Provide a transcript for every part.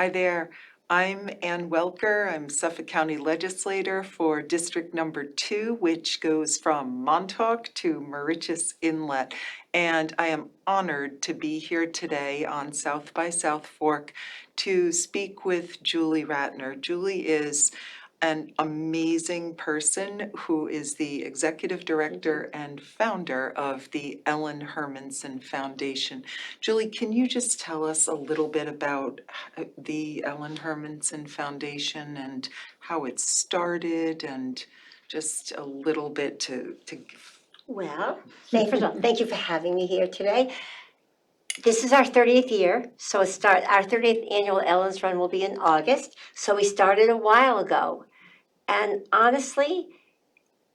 Hi there. I'm Ann Welker. I'm Suffolk County Legislator for District Number 2, which goes from Montauk to Mauritius Inlet. And I am honored to be here today on South by SouthFork to speak with Julie Ratner. Julie is an amazing person who is the executive director and founder of the Ellen Hermanson Foundation. Julie, can you just tell us a little bit about the Ellen Hermanson Foundation and how it started and just a little bit to Well, first of all, thank you for having me here today. This is our 30th year, so our 30th annual Ellen's Run will be in August. So we started a while ago. And honestly,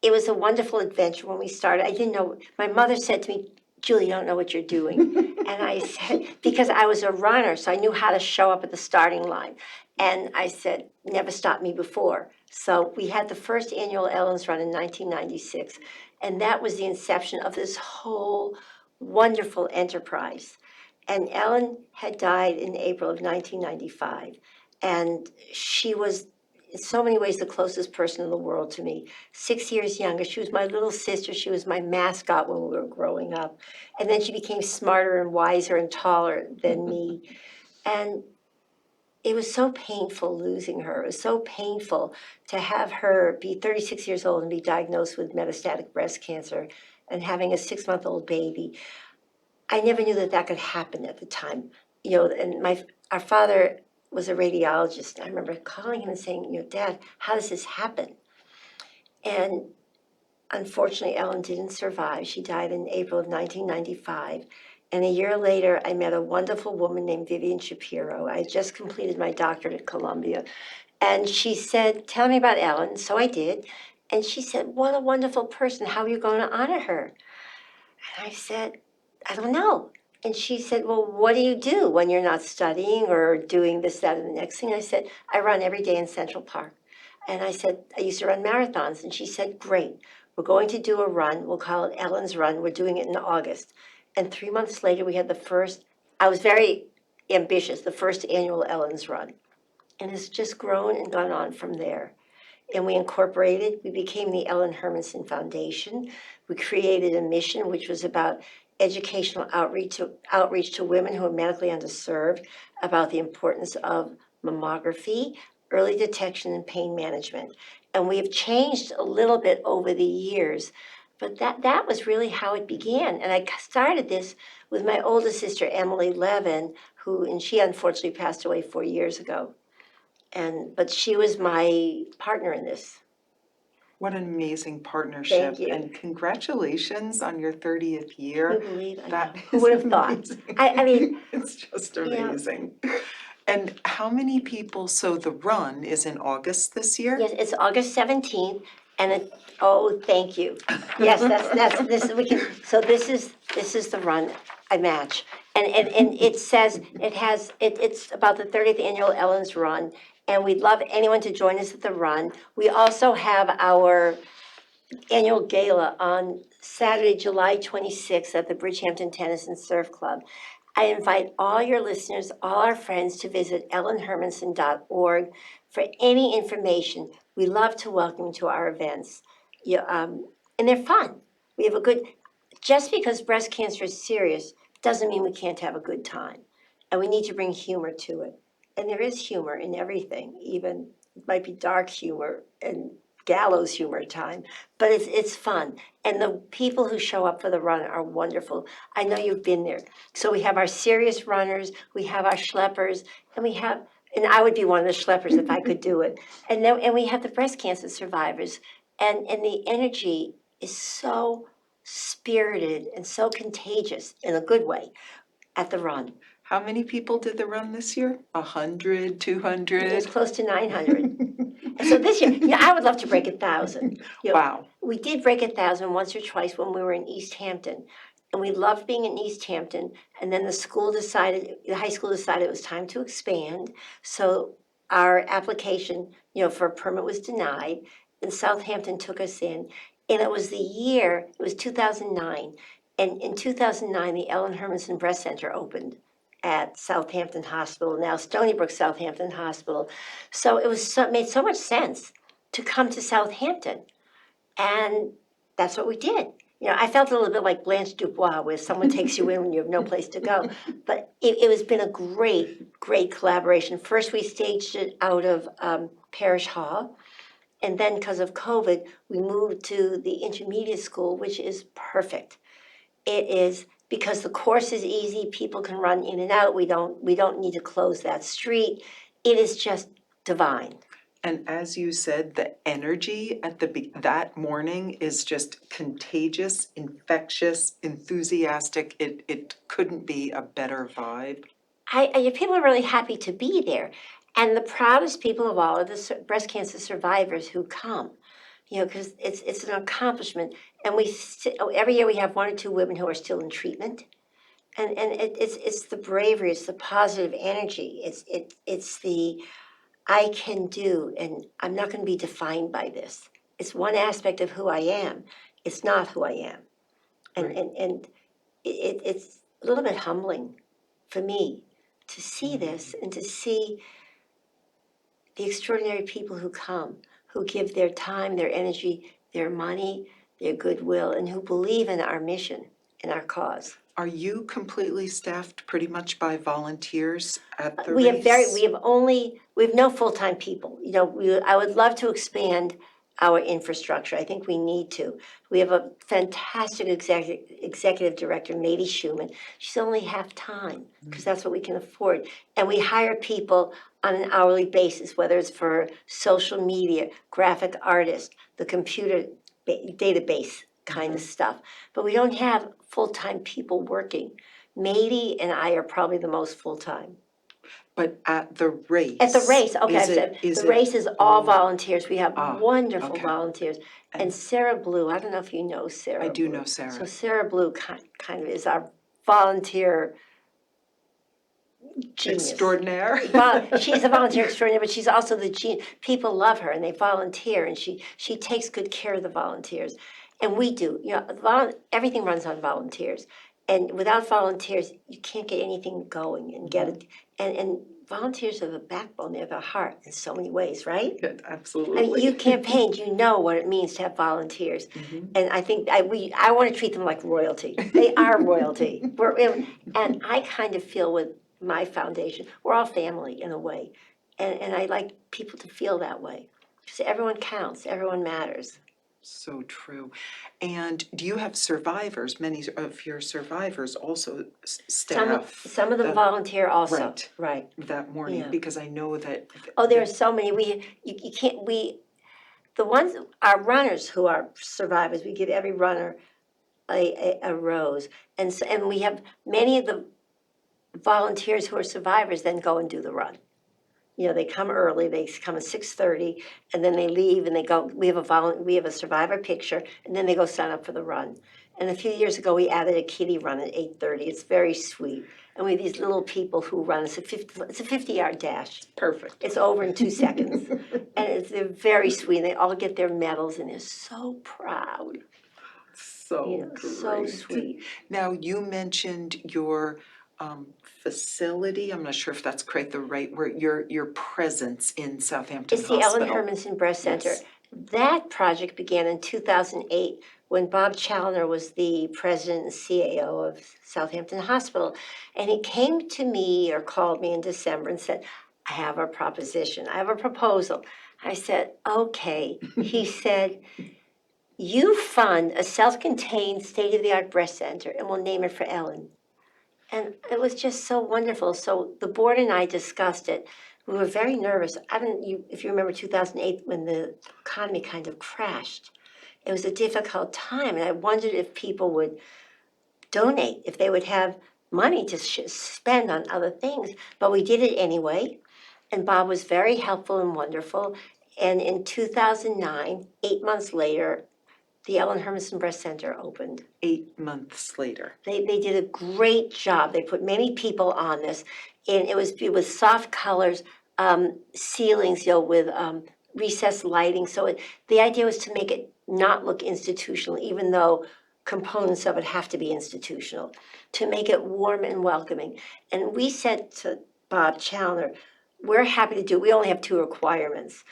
it was a wonderful adventure when we started. I didn't know, my mother said to me, Julie, you don't know what you're doing. And I said, because I was a runner, so I knew how to show up at the starting line. And I said, never stopped me before. So we had the first annual Ellen's Run in 1996. And that was the inception of this whole wonderful enterprise. And Ellen had died in April of 1995. And she was, in so many ways, the closest person in the world to me. 6 years younger. She was my little sister. She was my mascot when we were growing up. And then she became smarter and wiser and taller than me. And it was so painful losing her. It was so painful to have her be 36 years old and be diagnosed with metastatic breast cancer and having a 6-month-old baby. I never knew that could happen at the time. And our father was a radiologist. I remember calling him and saying, Dad, how does this happen? And unfortunately, Ellen didn't survive. She died in April of 1995. And a year later, I met a wonderful woman named Vivian Shapiro. I had just completed my doctorate at Columbia. And she said, tell me about Ellen. So I did. And she said, what a wonderful person. How are you going to honor her? And I said, I don't know. And she said, well, what do you do when you're not studying or doing this, that, and the next thing? I said, I run every day in Central Park. And I said, I used to run marathons. And she said, great. We're going to do a run. We'll call it Ellen's Run. We're doing it in August. And 3 months later, we had the first, I was very ambitious, the first annual Ellen's Run. And it's just grown and gone on from there. And we became the Ellen Hermanson Foundation. We created a mission which was about educational outreach to women who are medically underserved, about the importance of mammography, early detection, and pain management. And we have changed a little bit over the years, but that was really how it began. And I started this with my oldest sister, Emily Levin, and she unfortunately passed away 4 years ago. But she was my partner in this. What an amazing partnership. Thank you. And congratulations on your 30th year. Who believe? Who would have thought? I mean, it's just amazing. And how many people, so the run is in August this year? Yes, it's August 17th, and thank you. Yes, this is the run I match. And it says, it's about the 30th annual Ellen's Run, and we'd love anyone to join us at the run. We also have our annual gala on Saturday, July 26th at the Bridgehampton Tennis and Surf Club. I invite all your listeners, all our friends to visit ellenhermanson.org for any information. We love to welcome you to our events. And they're fun. We have just because breast cancer is serious doesn't mean we can't have a good time. And we need to bring humor to it. And there is humor in everything, even it might be dark humor and gallows humor at time, but it's fun. And the people who show up for the run are wonderful. I know you've been there. So we have our serious runners, we have our schleppers, and I would be one of the schleppers if I could do it. And we have the breast cancer survivors. And the energy is so spirited and so contagious in a good way at the run. How many people did the run this year? 100, 200? It was close to 900. So this year, I would love to break 1,000. Wow. We did break 1,000 once or twice when we were in East Hampton. And we loved being in East Hampton. And then the high school decided it was time to expand. So our application, for a permit was denied. And Southampton took us in. And it was 2009. And in 2009, the Ellen Hermanson Breast Center opened. at Southampton Hospital, now Stony Brook Southampton Hospital. So it was made so much sense to come to Southampton. And that's what we did. I felt a little bit like Blanche Dubois, where someone takes you in when you have no place to go. But it was been a great collaboration. First, we staged it out of Parish Hall. And then because of COVID, we moved to the intermediate school, which is perfect. It is because the course is easy, people can run in and out. We don't need to close that street. It is just divine. And as you said, the energy at that morning is just contagious, infectious, enthusiastic. It couldn't be a better vibe. People are really happy to be there. And the proudest people of all are the breast cancer survivors who come, because it's an accomplishment. And every year we have 1 or 2 women who are still in treatment. And it's the bravery, it's the positive energy, it's the I can do, and I'm not going to be defined by this. It's one aspect of who I am. It's not who I am. And Right. it's a little bit humbling for me to see this and to see the extraordinary people who come, who give their time, their energy, their money, their goodwill, and who believe in our mission and our cause. Are you completely staffed pretty much by volunteers at the We have race? we have no full-time people. I would love to expand our infrastructure. I think we need to. We have a fantastic executive director, Mady Schumann. She's only half-time because that's what we can afford. And we hire people on an hourly basis, whether it's for social media, graphic artists, the computer database kind of stuff. But we don't have full-time people working. Mady and I are probably the most full-time. But at the race? At the race, okay, is it- the race is all volunteers. We have Ah, wonderful okay. volunteers. And Sarah Blue, I don't know if you know Sarah I do Blue. know Sarah. So Sarah Blue kind of is our volunteer genius. Extraordinaire. She's a volunteer extraordinaire, but she's also the genius. People love her and they volunteer, and she takes good care of the volunteers. And we do, everything runs on volunteers. And without volunteers, you can't get anything going and get it. And volunteers are the backbone, they're the heart in so many ways, right? Yeah, I absolutely. mean, you campaigned, you know what it means to have volunteers. And I think I want to treat them like royalty. They are royalty. And I kind of feel with my foundation, we're all family in a way. And I like people to feel that way. Because everyone counts, everyone matters. So true. And do you have survivors? Many of your survivors also staff Some of them volunteer also. right. Right. that morning, Yeah. because I know that. Oh, there are so many. You can't, the ones, our runners who are survivors, we give every runner a rose. And we have many of the volunteers who are survivors then go and do the run. They come early, they come at 6:30, and then they leave and they go, we have a survivor picture, and then they go sign up for the run. And a few years ago, we added a kiddie run at 8:30. It's very sweet. And we have these little people who run, it's a 50-yard dash. Perfect. It's over in 2 seconds. And they're very sweet, and they all get their medals, and they're so proud. So So great. sweet. Now, you mentioned your facility, I'm not sure if that's quite the right word, your presence in Southampton It's the Hospital. Ellen Hermanson Breast Center. Yes. That project began in 2008 when Bob Challoner was the president and CAO of Southampton Hospital. And he came to me or called me in December and said, I have a proposition, I have a proposal. I said, okay. He said, you fund a self-contained state-of-the-art breast center and we'll name it for Ellen. And it was just so wonderful. So the board and I discussed it. We were very nervous. If you remember 2008 when the economy kind of crashed, it was a difficult time. And I wondered if people would donate, if they would have money to spend on other things. But we did it anyway. And Bob was very helpful and wonderful. And in 2009, 8 months later, the Ellen Hermanson Breast Center opened. 8 months later. They did a great job. They put many people on this, and it was with soft colors, ceilings, with recessed lighting. So the idea was to make it not look institutional, even though components of it have to be institutional to make it warm and welcoming. And we said to Bob Challoner, we're happy to do, we only have 2 requirements.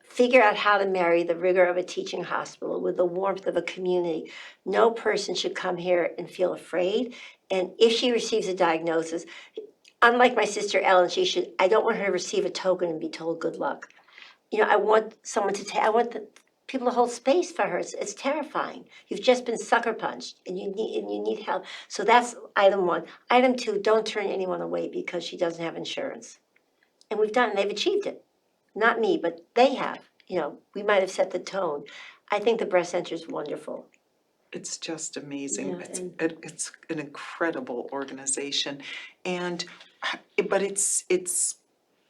Figure out how to marry the rigor of a teaching hospital with the warmth of a community. No person should come here and feel afraid. And if she receives a diagnosis, unlike my sister Ellen, I don't want her to receive a token and be told good luck. I want someone I want people to hold space for her. It's terrifying. You've just been sucker punched and you need help. So that's item 1. Item 2, don't turn anyone away because she doesn't have insurance. And they've achieved it. Not me, but they have. We might have set the tone. I think the breast center is wonderful. It's just amazing. Yeah, It's an incredible organization, but it's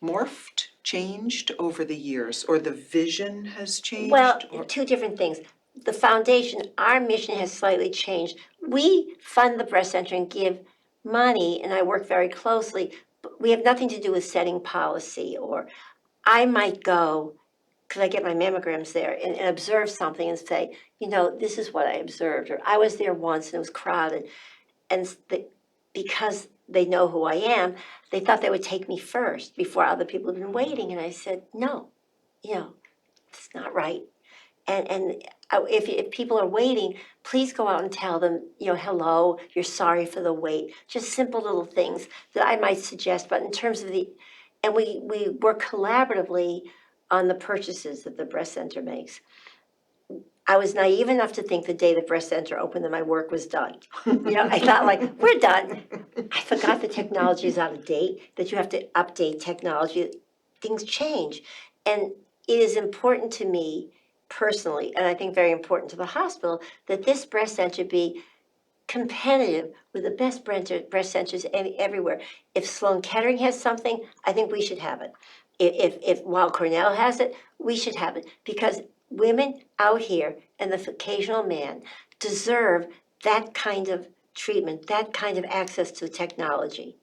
morphed, changed over the years, or the vision has changed? Well, or- 2 different things. The foundation, our mission has slightly changed. We fund the breast center and give money, and I work very closely, but we have nothing to do with setting policy. Or I might go, because I get my mammograms there, and observe something and say, this is what I observed. Or I was there once and it was crowded. And because they know who I am, they thought they would take me first before other people had been waiting. And I said, no, it's not right. And if people are waiting, please go out and tell them, hello, you're sorry for the wait. Just simple little things that I might suggest. But in terms of and we work collaboratively on the purchases that the breast center makes. I was naive enough to think the day the breast center opened that my work was done. I thought we're done. I forgot the technology is out of date, that you have to update technology. Things change. And it is important to me personally, and I think very important to the hospital, that this breast center be competitive with the best breast centers everywhere. If Sloan Kettering has something, I think we should have it. If Weill Cornell has it, we should have it. Because women out here and the occasional man deserve that kind of treatment, that kind of access to technology.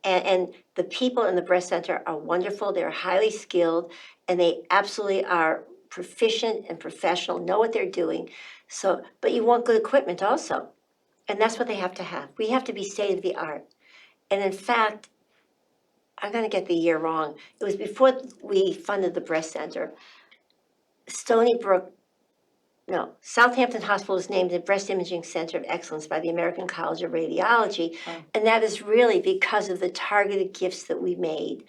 And the people in the breast center are wonderful, they're highly skilled, and they absolutely are proficient and professional, know what they're doing. But you want good equipment also. And that's what they have to have. We have to be state of the art. And in fact, I'm going to get the year wrong. It was before we funded the breast center. Southampton Hospital was named the Breast Imaging Center of Excellence by the American College of Radiology. Oh. And that is really because of the targeted gifts that we made,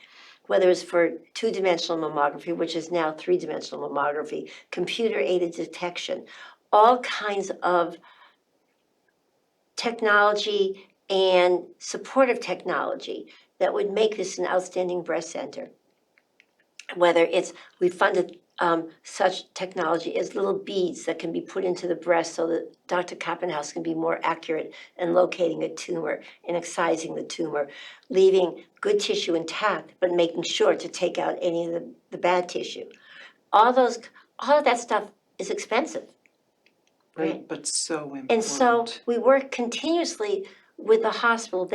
whether it's for 2-dimensional mammography, which is now 3-dimensional mammography, computer-aided detection, all kinds of technology and supportive technology that would make this an outstanding breast center. Whether we funded such technology as little beads that can be put into the breast so that Dr. Koppenhaus can be more accurate in locating a tumor and excising the tumor, leaving good tissue intact, but making sure to take out any of the bad tissue. All of that stuff is expensive. Right, but so important. And so we work continuously with the hospital.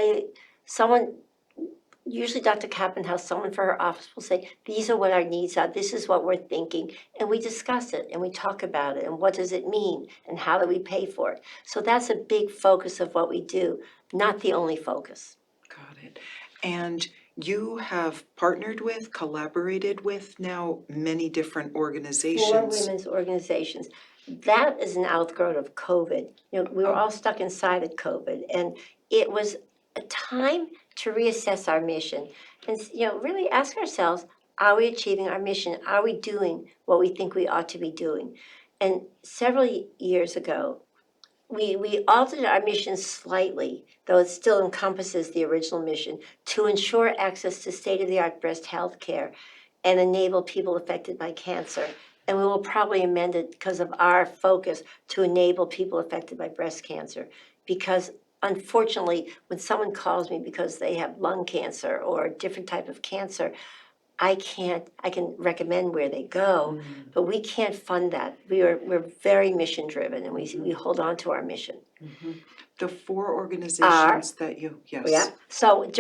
Usually Dr. Kappenhaus, someone for her office will say, these are what our needs are, this is what we're thinking. And we discuss it and we talk about it and what does it mean and how do we pay for it. So that's a big focus of what we do, not the only focus. Got it. And you have partnered with, collaborated with now many different organizations. 4 women's organizations. That is an outgrowth of COVID. We were all stuck inside of COVID, and it was a time to reassess our mission and really ask ourselves, are we achieving our mission? Are we doing what we think we ought to be doing? And several years ago, we altered our mission slightly, though it still encompasses the original mission, to ensure access to state-of-the-art breast health care and enable people affected by cancer. And we will probably amend it because of our focus to enable people affected by breast cancer. Because unfortunately, when someone calls me because they have lung cancer or a different type of cancer, I can recommend where they go, but we can't fund that. We're very mission driven and we hold on to our mission. The 4 organizations that you, yes. Yeah, so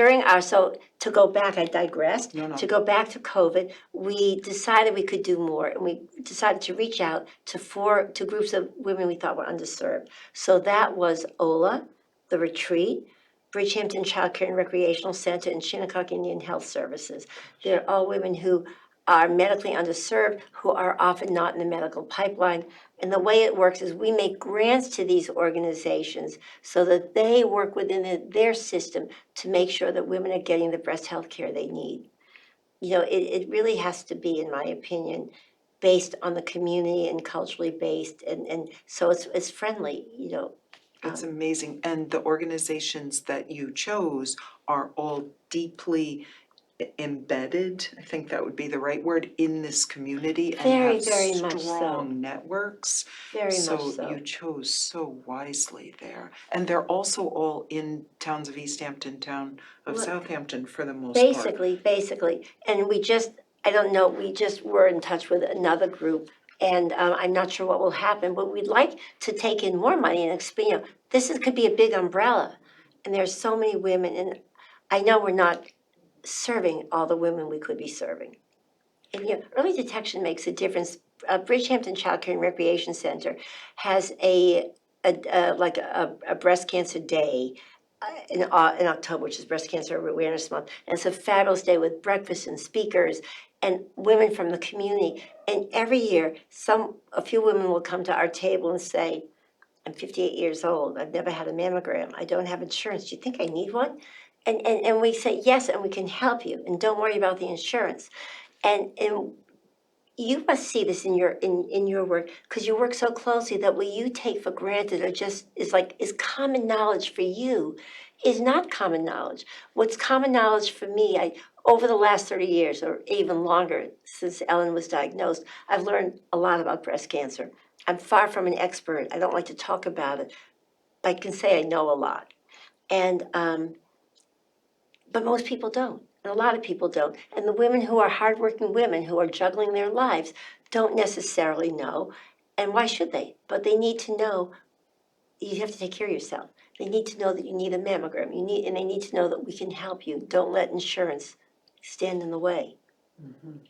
to go back, I digressed. No. To go back to COVID, we decided we could do more and we decided to reach out to groups of women we thought were underserved. So that was OLA, The Retreat, Bridgehampton Child Care and Recreational Center, and Shinnecock Indian Health Services. They're all women who are medically underserved, who are often not in the medical pipeline. And the way it works is we make grants to these organizations so that they work within their system to make sure that women are getting the breast health care they need. It really has to be, in my opinion, based on the community and culturally based, and so it's friendly. It's amazing. And the organizations that you chose are all deeply embedded, I think that would be the right word, in this community and Very, have very much so. strong networks. Very much So so. you chose so wisely there. And they're also all in towns of East Hampton, town of Southampton for the most part. Basically, and I don't know, we just were in touch with another group, and I'm not sure what will happen, but we'd like to take in more money and expand. Could be a big umbrella, and there's so many women, and I know we're not serving all the women we could be serving. And early detection makes a difference. Bridgehampton Child Care and Recreation Center has a breast cancer day in October, which is Breast Cancer Awareness Month. And it's a fabulous day with breakfast and speakers and women from the community. And every year, a few women will come to our table and say, I'm 58 years old. I've never had a mammogram. I don't have insurance. Do you think I need one? And we say, yes, and we can help you. And don't worry about the insurance. And you must see this in your work because you work so closely that what you take for granted is common knowledge for you is not common knowledge. What's common knowledge for me, over the last 30 years or even longer since Ellen was diagnosed, I've learned a lot about breast cancer. I'm far from an expert. I don't like to talk about it. I can say I know a lot. And but most people don't, and a lot of people don't. And the women who are hardworking women who are juggling their lives don't necessarily know. And why should they? But they need to know you have to take care of yourself. They need to know that you need a mammogram. And they need to know that we can help you. Don't let insurance stand in the way.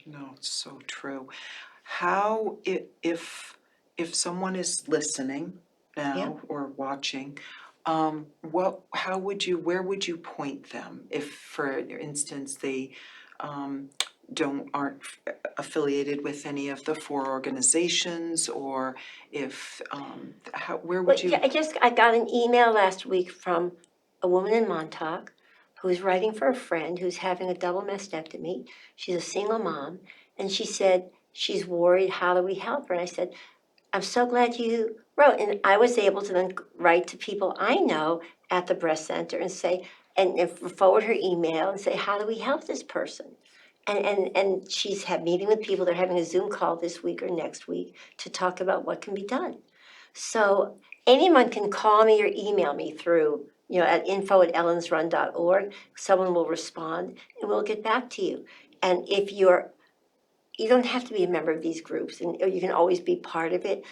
No, it's so true. How, if someone is listening now or watching, where would you point them if, for instance, they aren't affiliated with any of the 4 organizations, or if, where would you? I got an email last week from a woman in Montauk who's writing for a friend who's having a double mastectomy. She's a single mom, and she said she's worried, how do we help her? And I said, I'm so glad you wrote. And I was able to then write to people I know at the breast center and say, and forward her email and say, how do we help this person? And she's meeting with people. They're having a Zoom call this week or next week to talk about what can be done. So anyone can call me or email me through, at info@ellensrun.org. Someone will respond and we'll get back to you. And if you don't have to be a member of these groups, or you can always be part of it.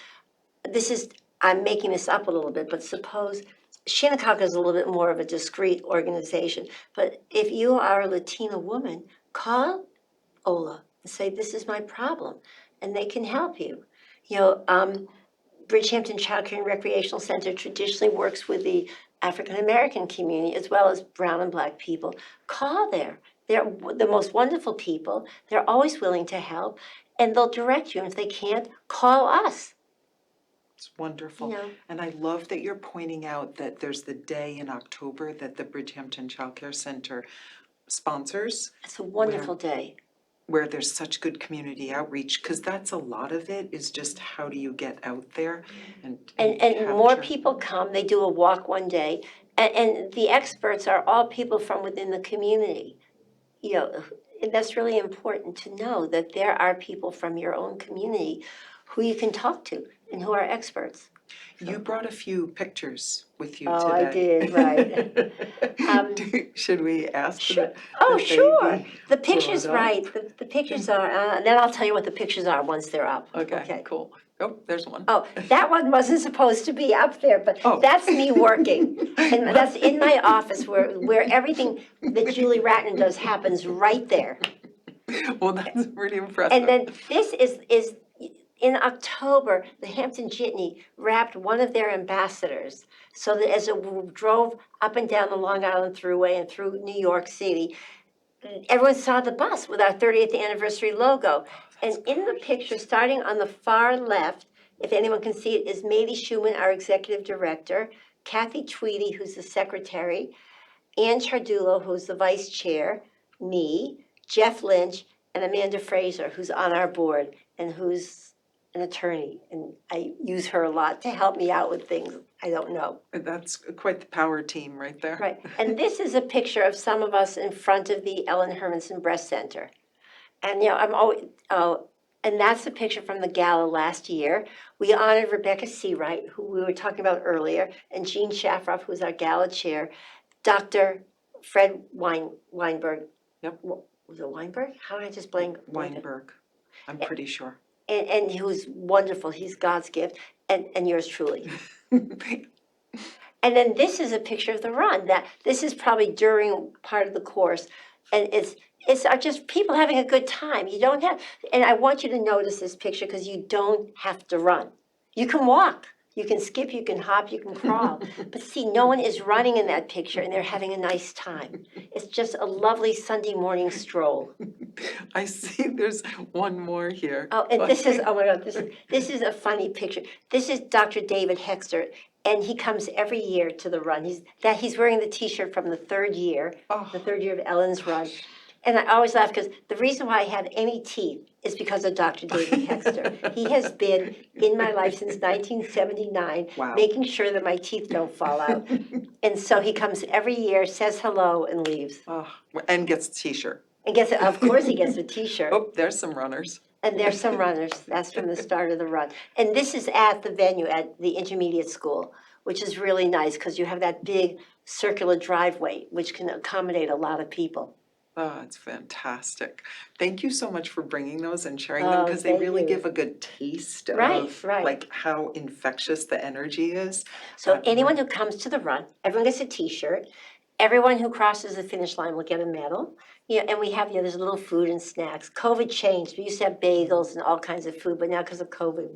I'm making this up a little bit, but suppose Shinnecock is a little bit more of a discreet organization. But if you are a Latina woman, call Ola and say, this is my problem, and they can help you. Bridgehampton Child Care and Recreational Center traditionally works with the African American community as well as brown and black people. Call there. They're the most wonderful people. They're always willing to help, and they'll direct you. And if they can't, call us. It's wonderful. And I love that you're pointing out that there's the day in October that the Bridgehampton Child Care Center sponsors. It's a wonderful day. Where there's such good community outreach, because that's a lot of it, is just how do you get out there and more people come. They do a walk one day, and the experts are all people from within the community. And that's really important to know that there are people from your own community who you can talk to and who are experts. You brought a few pictures with you Oh, today. I did, right. Should we ask Sure. that Oh, they sure. be The pictures, brought up? right, the pictures are, then I'll tell you what the pictures are once they're up. Okay, cool. Oh, there's one. Oh, that one wasn't supposed to be up there, but Oh. that's me working. And that's in my office where everything that Julie Ratner does happens right there. Well, that's pretty impressive. And then this is in October, the Hampton Jitney wrapped one of their ambassadors so that as it drove up and down the Long Island Thruway and through New York City, everyone saw the bus with our 30th anniversary logo. And in the picture, starting on the far left, if anyone can see it, is Mady Schumann, our executive director, Kathy Tweedy, who's the secretary, Ann Chardulo, who's the vice chair, me, Jeff Lynch, and Amanda Fraser, who's on our board and who's an attorney. And I use her a lot to help me out with things I don't know. That's quite the power team right there. Right. And this is a picture of some of us in front of the Ellen Hermanson Breast Center. And, I'm always, and that's a picture from the gala last year. We honored Rebecca Seawright, who we were talking about earlier, and Jean Shafroff, who's our gala chair, Dr. Fred Weinberg. Yep. Was it Weinberg? How did I just blank? Weinberg, I'm pretty sure. And who's wonderful. He's God's gift. And yours truly. And then this is a picture of the run. This is probably during part of the course. And it's just people having a good time. You don't have, and I want you to notice this picture because you don't have to run. You can walk, you can skip, you can hop, you can crawl. But see, no one is running in that picture and they're having a nice time. It's just a lovely Sunday morning stroll. I see there's one more here. Oh, and this is, oh my God, this is a funny picture. This is Dr. David Hexter, and he comes every year to the run. He's wearing the T-shirt from the third year of Ellen's run. And I always laugh because the reason why I have any teeth is because of Dr. David Hexter. He has been in my life since 1979, Wow. making sure that my teeth don't fall out. And so he comes every year, says hello, and leaves. Oh, and gets a T-shirt. And of course he gets a T-shirt. Oh, there's some runners. And there's some runners. That's from the start of the run. And this is at the venue at the intermediate school, which is really nice because you have that big circular driveway, which can accommodate a lot of people. Oh, it's fantastic. Thank you so much for bringing those and sharing them because they thank really you. give a good taste Right, of right. like how infectious the energy is. So anyone who comes to the run, everyone gets a T-shirt. Everyone who crosses the finish line will get a medal. And we have, there's a little food and snacks. COVID changed. We used to have bagels and all kinds of food, but now because of COVID,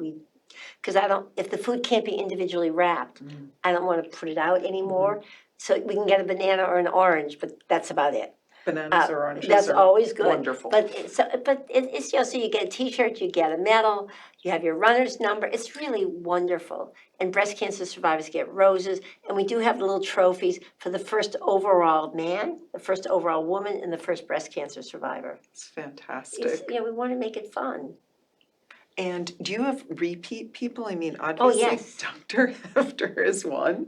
if the food can't be individually wrapped, I don't want to put it out anymore. So we can get a banana or an orange, but that's about it. Bananas or oranges That's are always good. wonderful. But it's so you get a T-shirt, you get a medal, you have your runner's number. It's really wonderful. And breast cancer survivors get roses, and we do have little trophies for the first overall man, the first overall woman, and the first breast cancer survivor. It's fantastic. We want to make it fun. And do you have repeat people? I mean, obviously, yes. Dr. Hefter is one,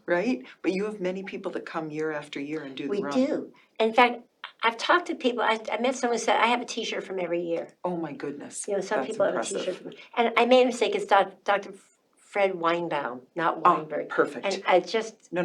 right? But you have many people that come year after year and do the run. We do. In fact, I've talked to people. I met someone who said, I have a T-shirt from every year. Oh, my goodness. Some That's people impressive. have a T-shirt from, and I made a mistake. It's Dr. Fred Weinbaum, not Weinberg. Perfect. And I just No.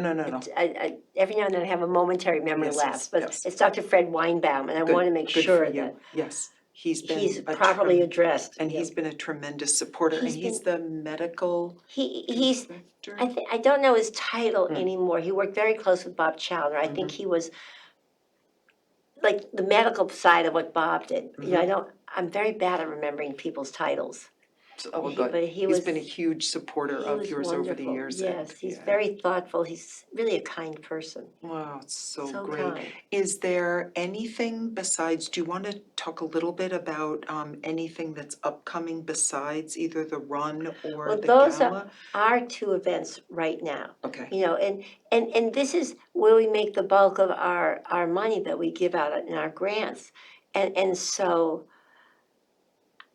I every now and then I have a momentary memory Yes, lapse, but yes. it's Dr. Fred Weinbaum, and I want to make Good sure for you. that Yes, he's he's properly addressed. And he's been a tremendous supporter, and he's the medical He's director? I don't know his title anymore. He worked very close with Bob Chowder. I think he was like the medical side of what Bob did. I'm very bad at remembering people's titles. Oh, good. But He's been a huge supporter of yours over the years. Yes, he's very thoughtful. He's really a kind person. Wow, it's so great. Kind. Is there anything besides, do you want to talk a little bit about anything that's upcoming besides either the run or the those gala? are our two events right now. Okay. And this is where we make the bulk of our money that we give out in our grants. And so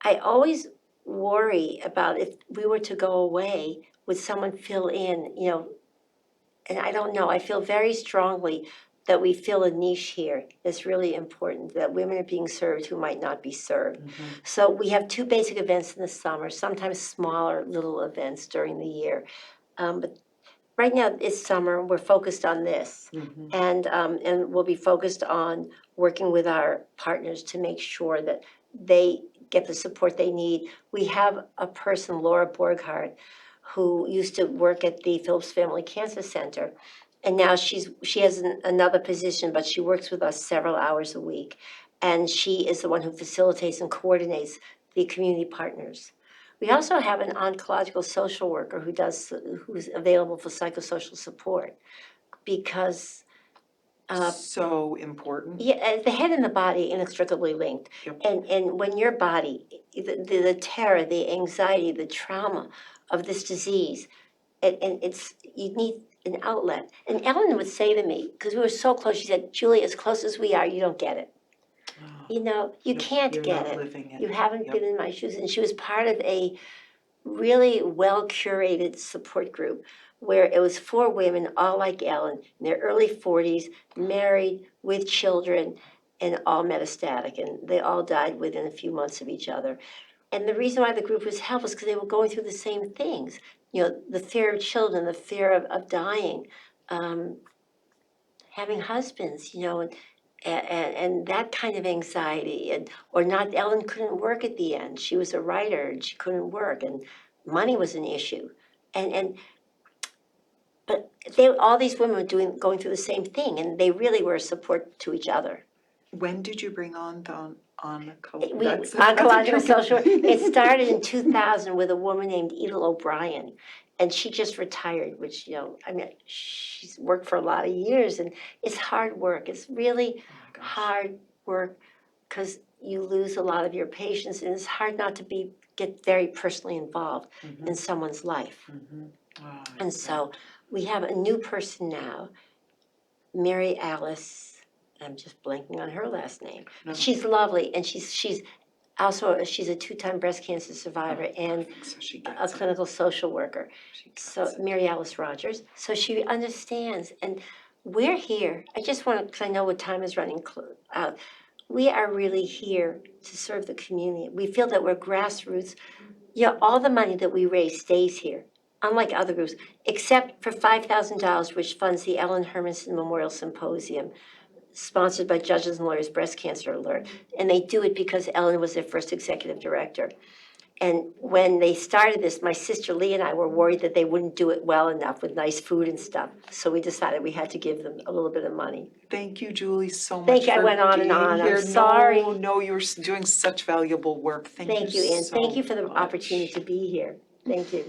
I always worry about if we were to go away, would someone fill in, and I don't know, I feel very strongly that we fill a niche here. It's really important that women are being served who might not be served. So we have 2 basic events in the summer, sometimes smaller little events during the year. But right now it's summer, we're focused on this. And we'll be focused on working with our partners to make sure that they get the support they need. We have a person, Laura Borghardt, who used to work at the Phillips Family Cancer Center. And now she has another position, but she works with us several hours a week. And she is the one who facilitates and coordinates the community partners. We also have an oncological social worker who's available for psychosocial support because So important. the head and the body inextricably linked. Yep. And when your body, the terror, the anxiety, the trauma of this disease, and you need an outlet. And Ellen would say to me, because we were so close, she said, "Julie, as close as we are, you don't get it. You know, you can't You're get not it. living it. You haven't Yep. been in my shoes." And she was part of a really well-curated support group where it was 4 women, all like Ellen, in their early 40s, married, with children, and all metastatic. And they all died within a few months of each other. And the reason why the group was helpful is because they were going through the same things. You know, the fear of children, the fear of dying, having husbands, you know, and that kind of anxiety, or not. Ellen couldn't work at the end. She was a writer and she couldn't work, and money was an issue. But all these women were going through the same thing, and they really were a support to each other. When did you bring on the oncological? Oncological social. It started in 2000 with a woman named Edel O'Brien, and she just retired. Which, you know, I mean, she's worked for a lot of years, and it's hard work. It's really hard work because you lose a lot of your patients, and it's hard not to get very personally involved in someone's life. Oh, And so we have a new person now, Mary Alice. I'm just blanking on her last name. No. She's lovely, and she's also a 2-time breast cancer survivor and So she a gets it. clinical social worker. She gets So it. Mary Alice Rogers. So she understands, and we're here. I just want to, because I know what time is running out. We are really here to serve the community. We feel that we're grassroots. You know, all the money that we raise stays here, unlike other groups, except for $5,000, which funds the Ellen Hermanson Memorial Symposium, sponsored by Judges and Lawyers Breast Cancer Alert. And they do it because Ellen was their first executive director. And when they started this, my sister Lee and I were worried that they wouldn't do it well enough with nice food and stuff. So we decided we had to give them a little bit of money. Thank you, Julie, so much Thank you. I for went on and being on. I'm here. sorry. No, you're doing such valuable work. Thank Thank you, Ann. so Thank you for the much. opportunity to be here. Thank you.